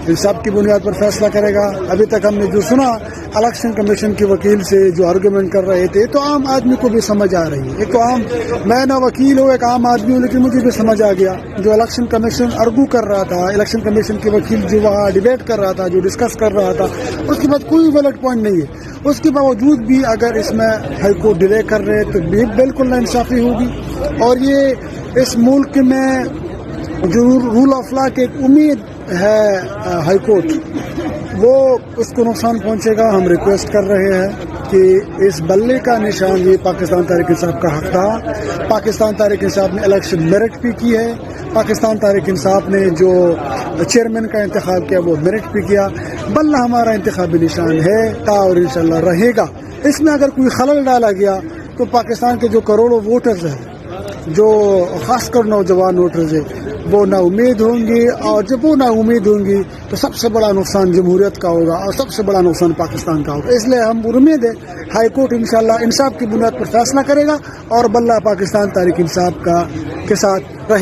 انصاف کی بنیاد پر فیصلہ کرے گا. ابھی تک ہم نے جو سنا الیکشن کمیشن کے وکیل سے جو آرگومنٹ کر رہے تھے تو عام آدمی کو بھی سمجھ آ رہی ہے. ایک تو میں نہ وکیل ہوں, ایک عام آدمی ہوں, لیکن مجھے بھی سمجھ آ گیا جو الیکشن کمیشن ارگو کر رہا تھا, الیکشن کمیشن کے وکیل جو وہاں ڈیبیٹ کر رہا تھا, جو ڈسکس کر رہا تھا, اس کے بعد کوئی ویلڈ پوائنٹ نہیں ہے. اس کے باوجود بھی اگر اس میں ہائی کورٹ ڈیلے کر رہے تو بالکل ناانصافی ہوگی. اور یہ اس ملک میں جو رول آف لا کی ایک امید ہے ہائی کورٹ, وہ اس کو نقصان پہنچے گا. ہم ریکویسٹ کر رہے ہیں کہ اس بلے کا نشان یہ پاکستان تحریک انصاف کا حق تھا. پاکستان تحریک انصاف نے الیکشن میرٹ بھی کی ہے. پاکستان تحریک انصاف نے جو چیئرمین کا انتخاب کیا وہ میرٹ بھی کیا. بلہ ہمارا انتخابی نشان ہے تا اور انشاءاللہ رہے گا. اس میں اگر کوئی خلل ڈالا گیا تو پاکستان کے جو کروڑوں ووٹرز ہیں, جو خاص کر نوجوان ووٹرز ہیں, وہ نا امید ہوں گی. اور جب وہ نا امید ہوں گی تو سب سے بڑا نقصان جمہوریت کا ہوگا اور سب سے بڑا نقصان پاکستان کا ہوگا. اس لیے ہم امید ہے ہائی کورٹ انشاءاللہ انصاف کی بنیاد پر فیصلہ کرے گا اور بلہ پاکستان تحریک انصاف کے ساتھ رہے.